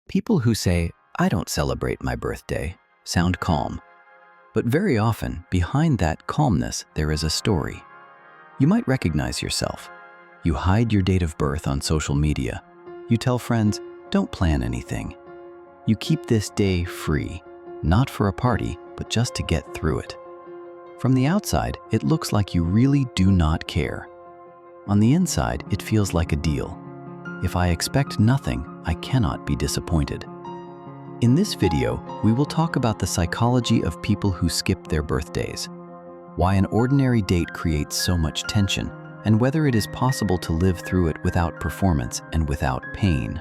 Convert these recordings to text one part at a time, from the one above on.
People who say, "I don't celebrate my birthday," sound calm. But very often, behind that calmness, there is a story. You might recognize yourself. You hide your date of birth on social media. You tell friends, "Don't plan anything." You keep this day free, not for a party, but just to get through it. From the outside, it looks like you really do not care. On the inside, it feels like a deal. If I expect nothing, I cannot be disappointed. In this video, we will talk about the psychology of people who skip their birthdays, why an ordinary date creates so much tension, and whether it is possible to live through it without performance and without pain.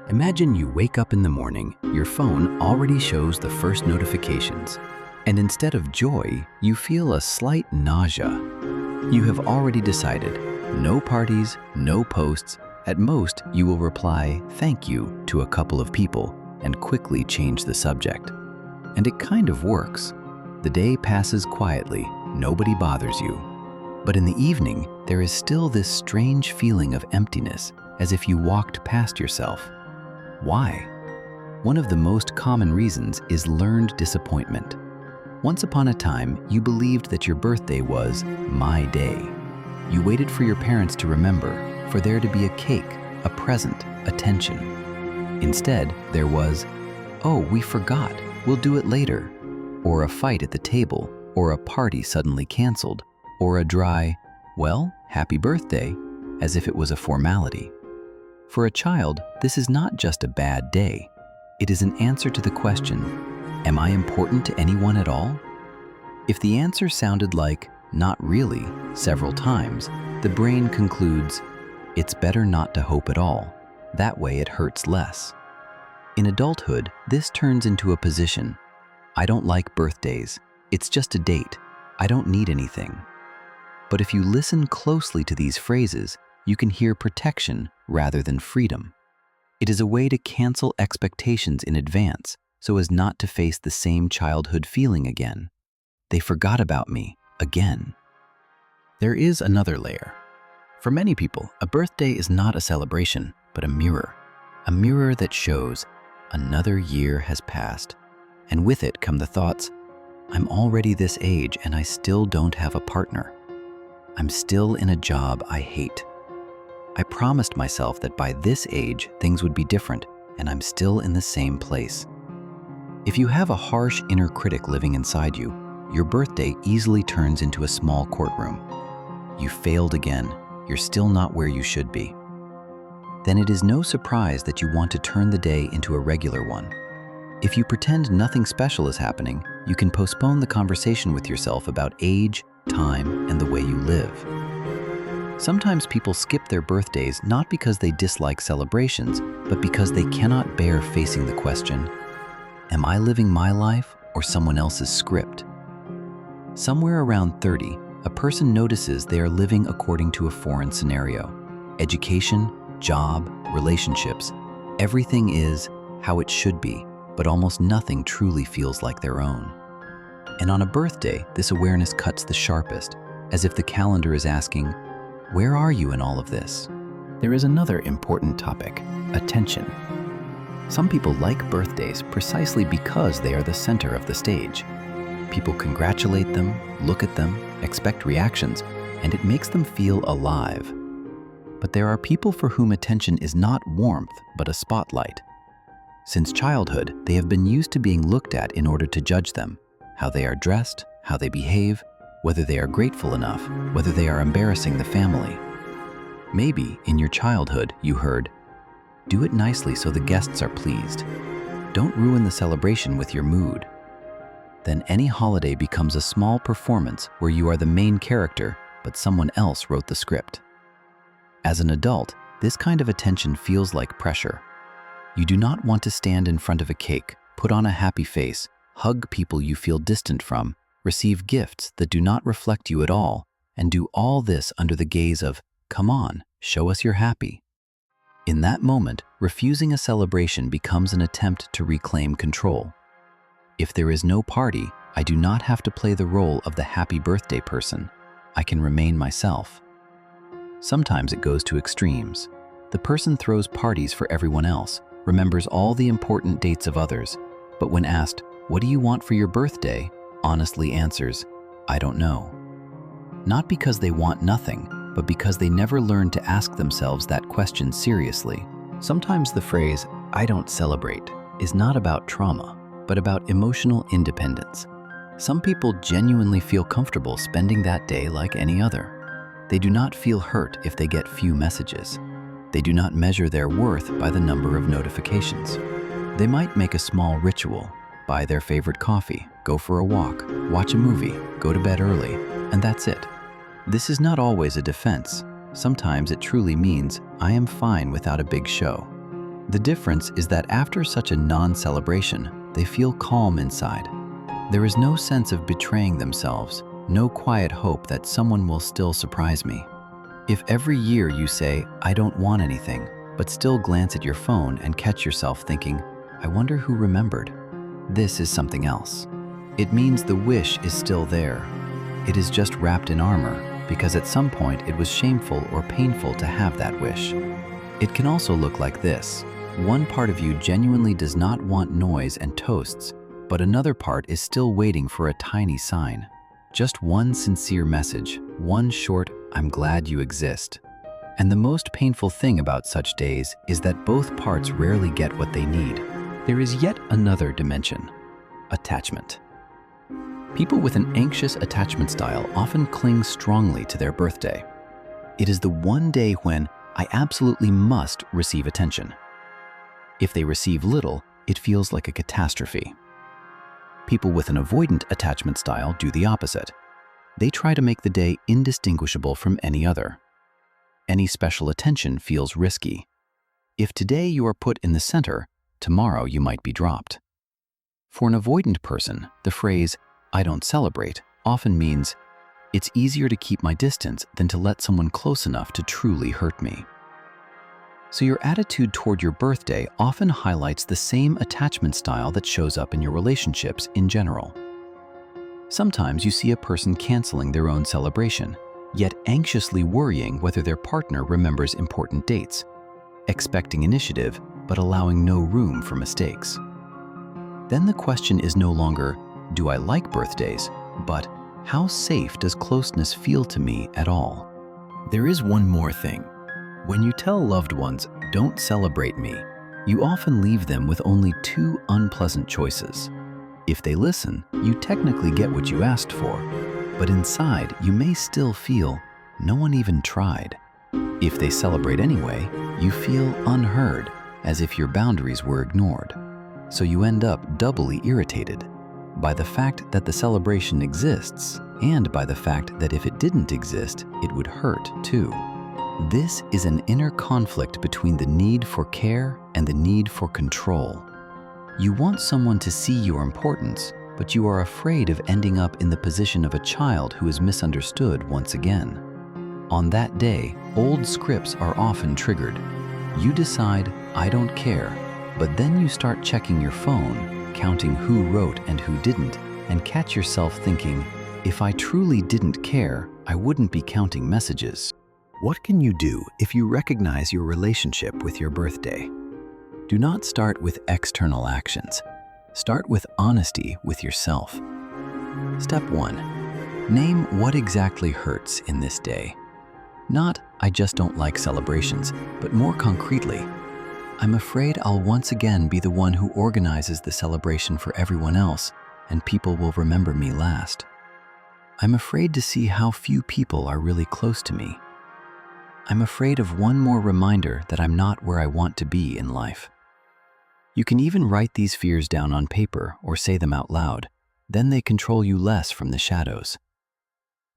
Imagine you wake up in the morning, your phone already shows the first notifications, and instead of joy, you feel a slight nausea. You have already decided, no parties, no posts. At most, you will reply, "Thank you," to a couple of people and quickly change the subject. And it kind of works. The day passes quietly, nobody bothers you. But in the evening, there is still this strange feeling of emptiness, as if you walked past yourself. Why? One of the most common reasons is learned disappointment. Once upon a time, you believed that your birthday was my day. You waited for your parents to remember, for there to be a cake, a present, attention. Instead, there was, "Oh, we forgot, we'll do it later," or a fight at the table, or a party suddenly canceled, or a dry, "Well, happy birthday," as if it was a formality. For a child, this is not just a bad day. It is an answer to the question, am I important to anyone at all? If the answer sounded like, "Not really," several times, the brain concludes, it's better not to hope at all. That way it hurts less. In adulthood, this turns into a position. I don't like birthdays. It's just a date. I don't need anything. But if you listen closely to these phrases, you can hear protection rather than freedom. It is a way to cancel expectations in advance so as not to face the same childhood feeling again. They forgot about me again. There is another layer. For many people, a birthday is not a celebration, but a mirror that shows another year has passed. And with it come the thoughts, I'm already this age and I still don't have a partner. I'm still in a job I hate. I promised myself that by this age, things would be different, and I'm still in the same place. If you have a harsh inner critic living inside you, your birthday easily turns into a small courtroom. You failed again. You're still not where you should be. Then it is no surprise that you want to turn the day into a regular one. If you pretend nothing special is happening, you can postpone the conversation with yourself about age, time, and the way you live. Sometimes people skip their birthdays not because they dislike celebrations, but because they cannot bear facing the question, am I living my life or someone else's script? Somewhere around 30, a person notices they are living according to a foreign scenario. Education, job, relationships, everything is how it should be, but almost nothing truly feels like their own. And on a birthday, this awareness cuts the sharpest, as if the calendar is asking, where are you in all of this? There is another important topic, attention. Some people like birthdays precisely because they are the center of the stage. People congratulate them, look at them, expect reactions, and it makes them feel alive. But there are people for whom attention is not warmth, but a spotlight. Since childhood, they have been used to being looked at in order to judge them, how they are dressed, how they behave, whether they are grateful enough, whether they are embarrassing the family. Maybe in your childhood you heard, do it nicely so the guests are pleased. Don't ruin the celebration with your mood. Then any holiday becomes a small performance where you are the main character, but someone else wrote the script. As an adult, this kind of attention feels like pressure. You do not want to stand in front of a cake, put on a happy face, hug people you feel distant from, receive gifts that do not reflect you at all, and do all this under the gaze of, come on, show us you're happy. In that moment, refusing a celebration becomes an attempt to reclaim control. If there is no party, I do not have to play the role of the happy birthday person. I can remain myself. Sometimes it goes to extremes. The person throws parties for everyone else, remembers all the important dates of others, but when asked, "What do you want for your birthday?" honestly answers, "I don't know." Not because they want nothing, but because they never learned to ask themselves that question seriously. Sometimes the phrase, "I don't celebrate," is not about trauma, but about emotional independence. Some people genuinely feel comfortable spending that day like any other. They do not feel hurt if they get few messages. They do not measure their worth by the number of notifications. They might make a small ritual, buy their favorite coffee, go for a walk, watch a movie, go to bed early, and that's it. This is not always a defense. Sometimes it truly means, I am fine without a big show. The difference is that after such a non-celebration, they feel calm inside. There is no sense of betraying themselves, no quiet hope that someone will still surprise me. If every year you say, "I don't want anything," but still glance at your phone and catch yourself thinking, "I wonder who remembered," this is something else. It means the wish is still there. It is just wrapped in armor, because at some point it was shameful or painful to have that wish. It can also look like this. One part of you genuinely does not want noise and toasts, but another part is still waiting for a tiny sign. Just one sincere message, one short, "I'm glad you exist." And the most painful thing about such days is that both parts rarely get what they need. There is yet another dimension: attachment. People with an anxious attachment style often cling strongly to their birthday. It is the one day when I absolutely must receive attention. If they receive little, it feels like a catastrophe. People with an avoidant attachment style do the opposite. They try to make the day indistinguishable from any other. Any special attention feels risky. If today you are put in the center, tomorrow you might be dropped. For an avoidant person, the phrase, "I don't celebrate," often means, it's easier to keep my distance than to let someone close enough to truly hurt me. So your attitude toward your birthday often highlights the same attachment style that shows up in your relationships in general. Sometimes you see a person canceling their own celebration, yet anxiously worrying whether their partner remembers important dates, expecting initiative but allowing no room for mistakes. Then the question is no longer, do I like birthdays, but how safe does closeness feel to me at all? There is one more thing. When you tell loved ones, "Don't celebrate me," you often leave them with only two unpleasant choices. If they listen, you technically get what you asked for, but inside you may still feel, no one even tried. If they celebrate anyway, you feel unheard, as if your boundaries were ignored. So you end up doubly irritated by the fact that the celebration exists and by the fact that if it didn't exist, it would hurt too. This is an inner conflict between the need for care and the need for control. You want someone to see your importance, but you are afraid of ending up in the position of a child who is misunderstood once again. On that day, old scripts are often triggered. You decide, "I don't care," but then you start checking your phone, counting who wrote and who didn't, and catch yourself thinking, "If I truly didn't care, I wouldn't be counting messages." What can you do if you recognize your relationship with your birthday? Do not start with external actions. Start with honesty with yourself. Step 1. Name what exactly hurts in this day. Not, "I just don't like celebrations," but more concretely, "I'm afraid I'll once again be the one who organizes the celebration for everyone else, and people will remember me last. I'm afraid to see how few people are really close to me. I'm afraid of one more reminder that I'm not where I want to be in life." You can even write these fears down on paper or say them out loud. Then they control you less from the shadows.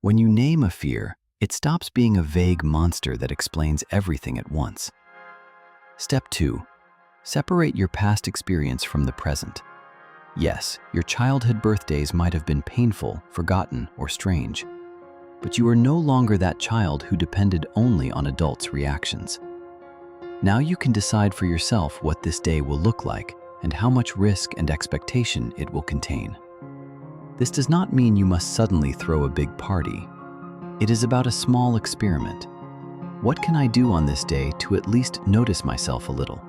When you name a fear, it stops being a vague monster that explains everything at once. Step 2. Separate your past experience from the present. Yes, your childhood birthdays might have been painful, forgotten, or strange, but you are no longer that child who depended only on adults' reactions. Now you can decide for yourself what this day will look like and how much risk and expectation it will contain. This does not mean you must suddenly throw a big party. It is about a small experiment. What can I do on this day to at least notice myself a little?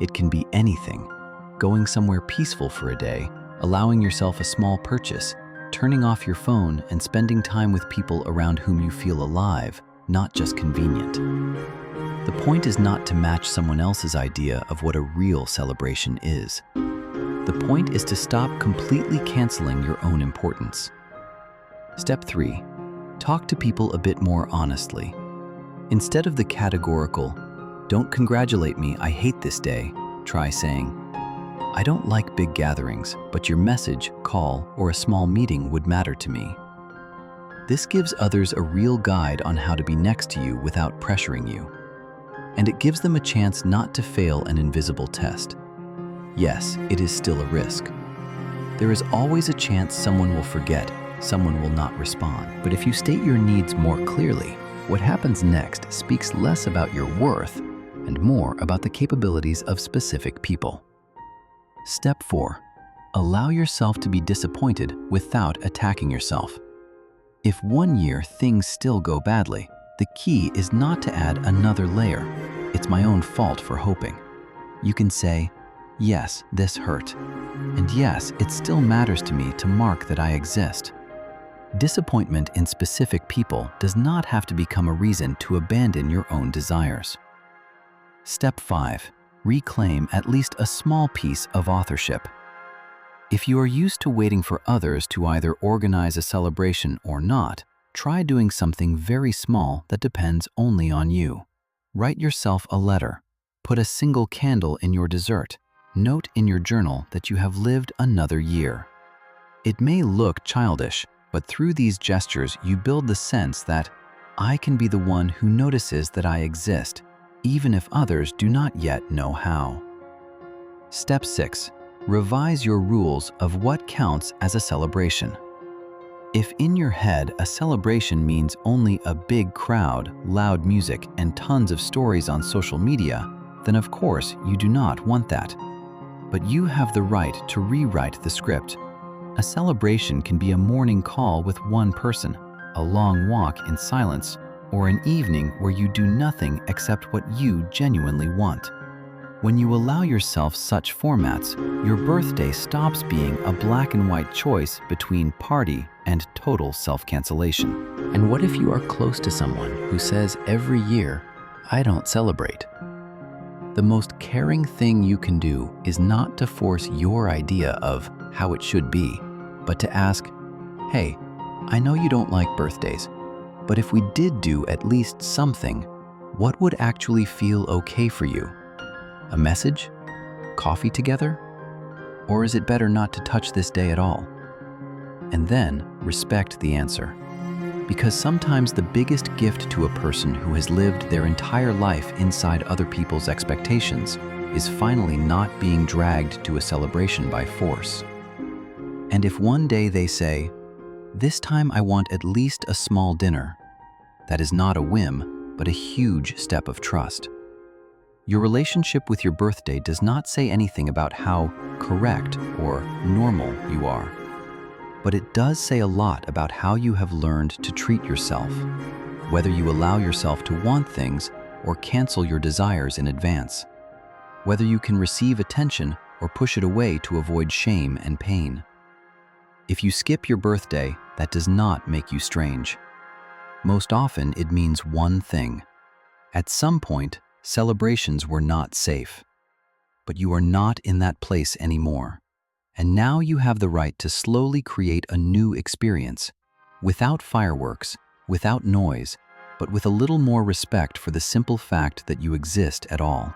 It can be anything: going somewhere peaceful for a day, allowing yourself a small purchase, turning off your phone and spending time with people around whom you feel alive, not just convenient. The point is not to match someone else's idea of what a real celebration is. The point is to stop completely canceling your own importance. Step 3. Talk to people a bit more honestly. Instead of the categorical, "Don't congratulate me, I hate this day," try saying, "I don't like big gatherings, but your message, call, or a small meeting would matter to me." This gives others a real guide on how to be next to you without pressuring you. And it gives them a chance not to fail an invisible test. Yes, it is still a risk. There is always a chance someone will forget, someone will not respond. But if you state your needs more clearly, what happens next speaks less about your worth and more about the capabilities of specific people. Step 4. Allow yourself to be disappointed without attacking yourself. If one year things still go badly, the key is not to add another layer. "It's my own fault for hoping." You can say, "Yes, this hurt. And yes, it still matters to me to mark that I exist." Disappointment in specific people does not have to become a reason to abandon your own desires. Step 5. Reclaim at least a small piece of authorship. If you are used to waiting for others to either organize a celebration or not, try doing something very small that depends only on you. Write yourself a letter. Put a single candle in your dessert. Note in your journal that you have lived another year. It may look childish, but through these gestures you build the sense that I can be the one who notices that I exist, even if others do not yet know how. Step 6. Revise your rules of what counts as a celebration. If in your head a celebration means only a big crowd, loud music, and tons of stories on social media, then of course you do not want that. But you have the right to rewrite the script. A celebration can be a morning call with one person, a long walk in silence, or an evening where you do nothing except what you genuinely want. When you allow yourself such formats, your birthday stops being a black and white choice between party and total self-cancellation. And what if you are close to someone who says every year, "I don't celebrate"? The most caring thing you can do is not to force your idea of how it should be, but to ask, "Hey, I know you don't like birthdays, but if we did do at least something, what would actually feel okay for you? A message? Coffee together? Or is it better not to touch this day at all?" And then respect the answer. Because sometimes the biggest gift to a person who has lived their entire life inside other people's expectations is finally not being dragged to a celebration by force. And if one day they say, "This time I want at least a small dinner," that is not a whim, but a huge step of trust. Your relationship with your birthday does not say anything about how correct or normal you are, but it does say a lot about how you have learned to treat yourself, whether you allow yourself to want things or cancel your desires in advance, whether you can receive attention or push it away to avoid shame and pain. If you skip your birthday, that does not make you strange. Most often, it means one thing. At some point, celebrations were not safe. But you are not in that place anymore. And now you have the right to slowly create a new experience, without fireworks, without noise, but with a little more respect for the simple fact that you exist at all.